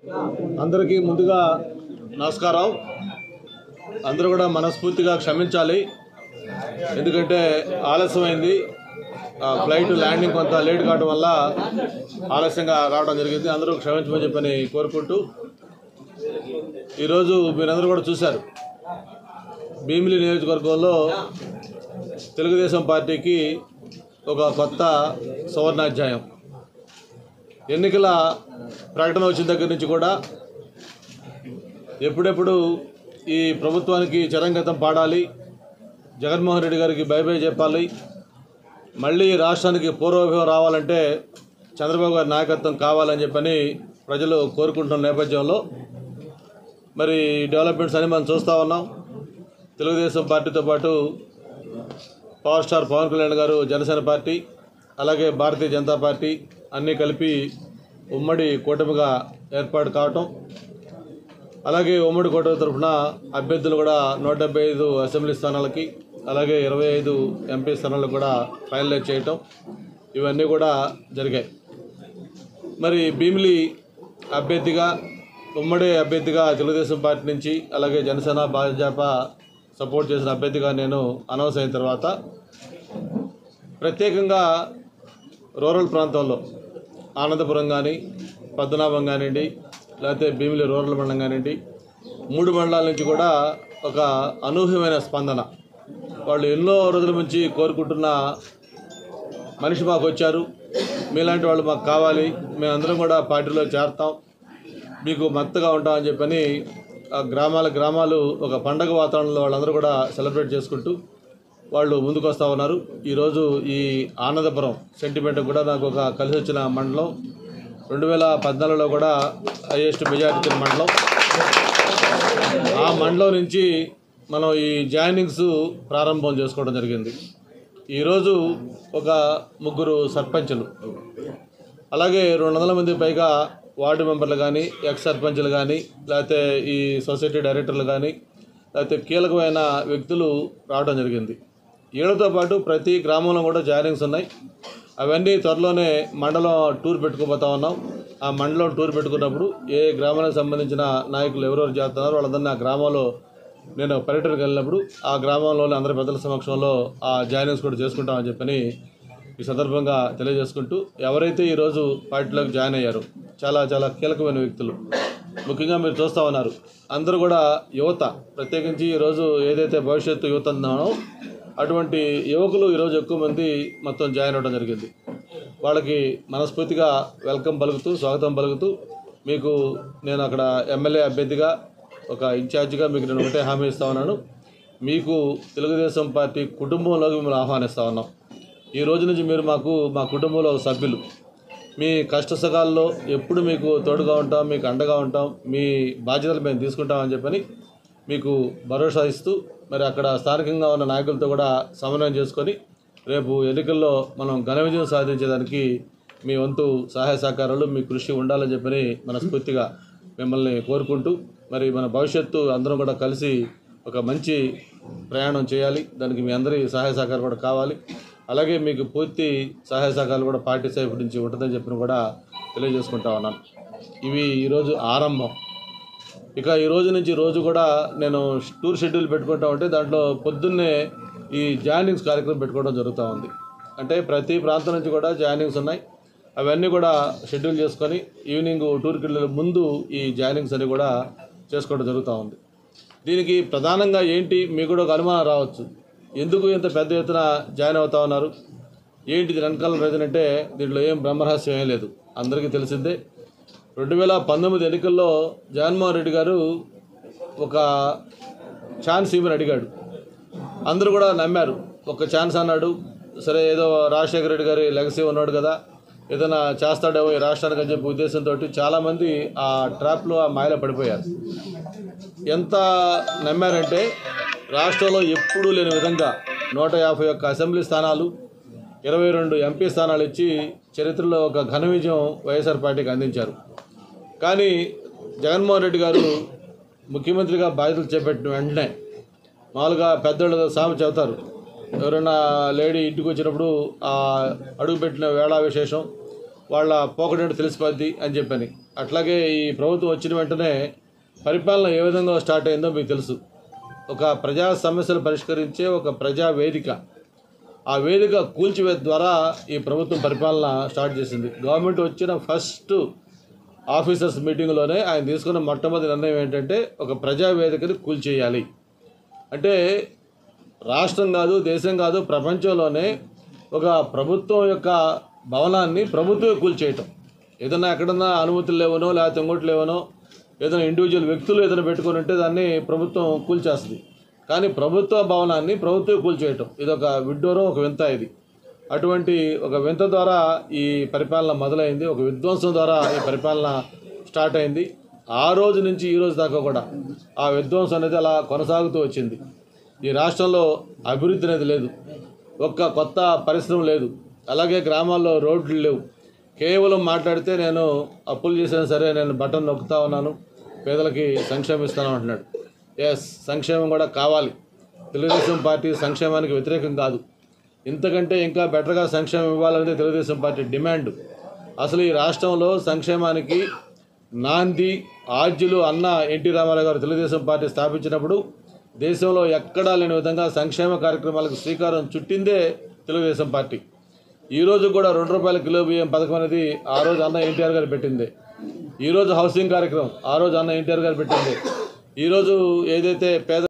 అందరికీ ముందుగా నమస్కారం. అందరూ కూడా మనస్ఫూర్తిగా క్షమించాలి, ఎందుకంటే ఆలస్యమైంది. ఫ్లైట్ ల్యాండింగ్ కొంత లేట్ కావడం వల్ల ఆలస్యంగా రావడం జరిగింది. అందరూ క్షమించమని చెప్పని కోరుకుంటూ, ఈరోజు మీరందరూ కూడా చూశారు, భీమిలి నియోజకవర్గంలో తెలుగుదేశం పార్టీకి ఒక కొత్త సువర్ణాధ్యాయం. ఎన్నికల ప్రకటన వచ్చిన దగ్గర నుంచి కూడా ఎప్పుడెప్పుడు ఈ ప్రభుత్వానికి చరంగతం పాడాలి, జగన్మోహన్ రెడ్డి గారికి బై బై చెప్పాలి, మళ్ళీ రాష్ట్రానికి పూర్వవైభవం రావాలంటే చంద్రబాబు గారి నాయకత్వం కావాలని చెప్పని ప్రజలు కోరుకుంటున్న నేపథ్యంలో మరి డెవలప్మెంట్స్ అని మనం చూస్తూ ఉన్నాం. తెలుగుదేశం పార్టీతో పాటు పవర్ స్టార్ పవన్ కళ్యాణ్ గారు జనసేన పార్టీ, అలాగే భారతీయ జనతా పార్టీ అన్నీ కలిపి ఉమ్మడి కూటమిగా ఏర్పాటు కావటం, అలాగే ఉమ్మడి కూటమి తరఫున అభ్యర్థులు కూడా 175 అసెంబ్లీ స్థానాలకి, అలాగే 25 ఎంపీ స్థానాలకు కూడా ఫైనలైజ్ చేయటం, ఇవన్నీ కూడా జరిగాయి. మరి భీమిలి అభ్యర్థిగా, ఉమ్మడి అభ్యర్థిగా తెలుగుదేశం పార్టీ నుంచి, అలాగే జనసేన భాజపా సపోర్ట్ చేసిన అభ్యర్థిగా నేను అనౌన్స్ అయిన తర్వాత ప్రత్యేకంగా రూరల్ ప్రాంతంలో ఆనందపురం కానీ, పద్మనాభం కానివ్వండి, లేకపోతే భీమిలి రూరల్ మండలం కానివ్వండి, 3 మండలాల నుంచి కూడా ఒక అనూహ్యమైన స్పందన. వాళ్ళు ఎన్నో రోజుల నుంచి కోరుకుంటున్న మనిషి మాకు వచ్చారు, మీలాంటి వాళ్ళు మాకు కావాలి, మేమందరం కూడా పార్టీలో చేరతాం, మీకు మద్దతుగా ఉంటామని చెప్పని గ్రామాలు ఒక పండగ వాతావరణంలో వాళ్ళందరూ కూడా సెలబ్రేట్ చేసుకుంటూ వాళ్ళు ముందుకు వస్తూ ఉన్నారు. ఈరోజు ఈ ఆనందపురం సెంటిమెంట్ కూడా నాకు ఒక కలిసి వచ్చిన మండలం. 2014లో కూడా హైయెస్ట్ మెజారిటీ మండలం. ఆ మండలం నుంచి మనం ఈ జాయినింగ్స్ ప్రారంభం చేసుకోవడం జరిగింది. ఈరోజు ఒక 3 సర్పంచులు, అలాగే 200 మంది పైగా వార్డు మెంబర్లు కానీ, ఎక్స్ సర్పంచ్లు కానీ, లేకపోతే ఈ సొసైటీ డైరెక్టర్లు కానీ, లేకపోతే కీలకమైన వ్యక్తులు రావడం జరిగింది. వీళ్ళతో పాటు ప్రతి గ్రామంలో కూడా జాయినింగ్స్ ఉన్నాయి. అవన్నీ త్వరలోనే మండలం టూర్ పెట్టుకోబోతా ఉన్నాం. ఆ మండలం టూర్ పెట్టుకున్నప్పుడు ఏ గ్రామానికి సంబంధించిన నాయకులు ఎవరెవరు చేస్తున్నారో వాళ్ళందరినీ ఆ గ్రామంలో నేను పర్యటనకు వెళ్ళినప్పుడు ఆ గ్రామంలోని అందరి పెద్దల సమక్షంలో ఆ జాయినింగ్స్ కూడా చేసుకుంటామని చెప్పని ఈ సందర్భంగా తెలియజేసుకుంటూ, ఎవరైతే ఈరోజు పార్టీలోకి జాయిన్ అయ్యారో చాలా చాలా కీలకమైన వ్యక్తులు, ముఖ్యంగా మీరు చూస్తూ ఉన్నారు, అందరూ కూడా యువత. ప్రత్యేకించి ఈరోజు ఏదైతే భవిష్యత్తు యువత ఉన్నానో అటువంటి యువకులు ఈరోజు ఎక్కువ మంది మొత్తం జాయిన్ అవ్వడం జరిగింది. వాళ్ళకి మనస్ఫూర్తిగా వెల్కమ్ పలుకుతూ, స్వాగతం పలుకుతూ, మీకు నేను అక్కడ ఎమ్మెల్యే అభ్యర్థిగా, ఒక ఇన్ఛార్జిగా మీకు నేను ఒకటే హామీ ఇస్తా ఉన్నాను, మీకు తెలుగుదేశం పార్టీ కుటుంబంలోకి మిమ్మల్ని ఆహ్వానిస్తూ ఉన్నాం. ఈ రోజు నుంచి మీరు మా కుటుంబంలో సభ్యులు. మీ కష్టసుఖాల్లో ఎప్పుడు మీకు తోడుగా ఉంటాం, మీకు అండగా ఉంటాం, మీ బాధ్యతలు మేము తీసుకుంటామని చెప్పని మీకు భరోసా ఇస్తూ, మరి అక్కడ స్థానికంగా ఉన్న నాయకులతో కూడా సమన్వయం చేసుకొని రేపు ఎన్నికల్లో మనం ఘన విజయం సాధించేదానికి మీ వంతు సహాయ సహకారాలు, మీ కృషి ఉండాలని చెప్పని మనస్ఫూర్తిగా మిమ్మల్ని కోరుకుంటూ, మరి మన భవిష్యత్తు అందరం కూడా కలిసి ఒక మంచి ప్రయాణం చేయాలి. దానికి మీ అందరి సహాయ సహకారం కూడా కావాలి. అలాగే మీకు పూర్తి సహాయ సహకారాలు కూడా పార్టీ సైపు నుంచి ఉంటుందని చెప్పిన కూడా తెలియజేసుకుంటా ఉన్నాను. ఇవి ఈరోజు ఆరంభం. ఇక ఈ రోజు నుంచి రోజు కూడా నేను టూర్ షెడ్యూల్ పెట్టుకుంటా ఉంటే దాంట్లో పొద్దున్నే ఈ జాయినింగ్స్ కార్యక్రమం పెట్టుకోవడం జరుగుతూ ఉంది. అంటే ప్రతి ప్రాంతం నుంచి కూడా జాయినింగ్స్ ఉన్నాయి. అవన్నీ కూడా షెడ్యూల్ చేసుకొని ఈవినింగ్ టూర్కి వెళ్ళే ముందు ఈ జాయినింగ్స్ అన్ని కూడా చేసుకోవడం జరుగుతూ ఉంది. దీనికి ప్రధానంగా ఏంటి, మీకు కూడా ఒక అనుమానం రావచ్చు, ఎందుకు ఇంత పెద్ద ఎత్తున జాయిన్ అవుతా ఉన్నారు, ఏంటి ఇది వెనకాల రీజన్ అంటే దీంట్లో ఏం బ్రహ్మరహస్యం ఏం లేదు, అందరికీ తెలిసిందే. 2019 ఎన్నికల్లో జగన్మోహన్ రెడ్డి గారు ఒక ఛాన్స్ ఇవ్వని అడిగాడు. అందరూ కూడా నమ్మారు, ఒక ఛాన్స్ అన్నాడు. సరే, ఏదో రాజశేఖర రెడ్డి గారి లెగసీ ఉన్నాడు కదా, ఏదైనా చేస్తాడేమో ఈ రాష్ట్రానికి అని చెప్పి ఉద్దేశంతో చాలామంది ఆ ట్రాప్లో, ఆ మాయలో పడిపోయారు. ఎంత నమ్మారంటే రాష్ట్రంలో ఎప్పుడూ లేని విధంగా 151 అసెంబ్లీ స్థానాలు, 22 ఎంపీ స్థానాలు ఇచ్చి చరిత్రలో ఒక ఘన విజయం వైఎస్ఆర్ పార్టీకి అందించారు. కానీ జగన్మోహన్ రెడ్డి గారు ముఖ్యమంత్రిగా బాధ్యతలు చేపట్టిన వెంటనే, మామూలుగా పెద్దోళ్ళు సామెత చెబుతారు, ఎవరైనా లేడీ ఇంటికి వచ్చినప్పుడు అడుగుపెట్టిన వేళ విశేషం, వాళ్ళ పోకడేంటో తెలిసిపోద్ది అని చెప్పని. అట్లాగే ఈ ప్రభుత్వం వచ్చిన వెంటనే పరిపాలన ఏ విధంగా స్టార్ట్ అయిందో మీకు తెలుసు. ఒక ప్రజా సమస్యలు పరిష్కరించే ఒక ప్రజా వేదిక, ఆ వేదిక కూల్చివేత ద్వారా ఈ ప్రభుత్వం పరిపాలన స్టార్ట్ చేసింది. గవర్నమెంట్ వచ్చిన ఫస్ట్ ఆఫీసర్స్ మీటింగ్లోనే ఆయన తీసుకున్న మొట్టమొదటి నిర్ణయం ఏంటంటే ఒక ప్రజా వేదికని కూల్చేయాలి. అంటే రాష్ట్రం కాదు, దేశం కాదు, ప్రపంచంలోనే ఒక ప్రభుత్వం యొక్క భవనాన్ని ప్రభుత్వమే కూల్చేయటం. ఏదైనా ఎక్కడన్నా అనుమతులు లేవనో లేకపోతే ఇంకోటి లేవనో ఏదైనా ఇండివిజువల్ వ్యక్తులు ఏదైనా పెట్టుకొని ఉంటే దాన్ని ప్రభుత్వం కూల్చేస్తుంది. కానీ ప్రభుత్వ భవనాన్ని ప్రభుత్వమే కూల్చేయటం ఇదొక విడ్డూరం, ఒక వింత. ఇది అటువంటి ఒక వింత ద్వారా ఈ పరిపాలన మొదలైంది. ఒక విధ్వంసం ద్వారా ఈ పరిపాలన స్టార్ట్ అయింది. ఆ రోజు నుంచి ఈ రోజు దాకా కూడా ఆ విధ్వంసం అనేది అలా కొనసాగుతూ వచ్చింది. ఈ రాష్ట్రంలో అభివృద్ధి అనేది లేదు, ఒక్క కొత్త పరిశ్రమ లేదు, అలాగే గ్రామాల్లో రోడ్లు లేవు. కేవలం మాట్లాడితే నేను అప్పులు చేసినా సరే నేను బటన్ నొక్కుతా ఉన్నాను, పేదలకి సంక్షేమం ఇస్తాను అంటున్నాడు. ఎస్, సంక్షేమం కూడా కావాలి. తెలుగుదేశం పార్టీ సంక్షేమానికి వ్యతిరేకం కాదు. ఇంతకంటే ఇంకా బెటర్గా సంక్షేమం ఇవ్వాలనేది తెలుగుదేశం పార్టీ డిమాండ్. అసలు ఈ రాష్ట్రంలో సంక్షేమానికి నాంది ఆద్యులు అన్న ఎన్టీ రామారావు గారు తెలుగుదేశం పార్టీ స్థాపించినప్పుడు దేశంలో ఎక్కడా లేని విధంగా సంక్షేమ కార్యక్రమాలకు శ్రీకారం చుట్టిందే తెలుగుదేశం పార్టీ. ఈరోజు కూడా ₹2 కిలో బియ్యం పథకం అనేది ఆ రోజు అన్న ఎన్టీఆర్ గారు పెట్టిందే. ఈరోజు హౌసింగ్ కార్యక్రమం ఆ రోజు అన్న ఎన్టీఆర్ గారు పెట్టిందే. ఈరోజు ఏదైతే పేద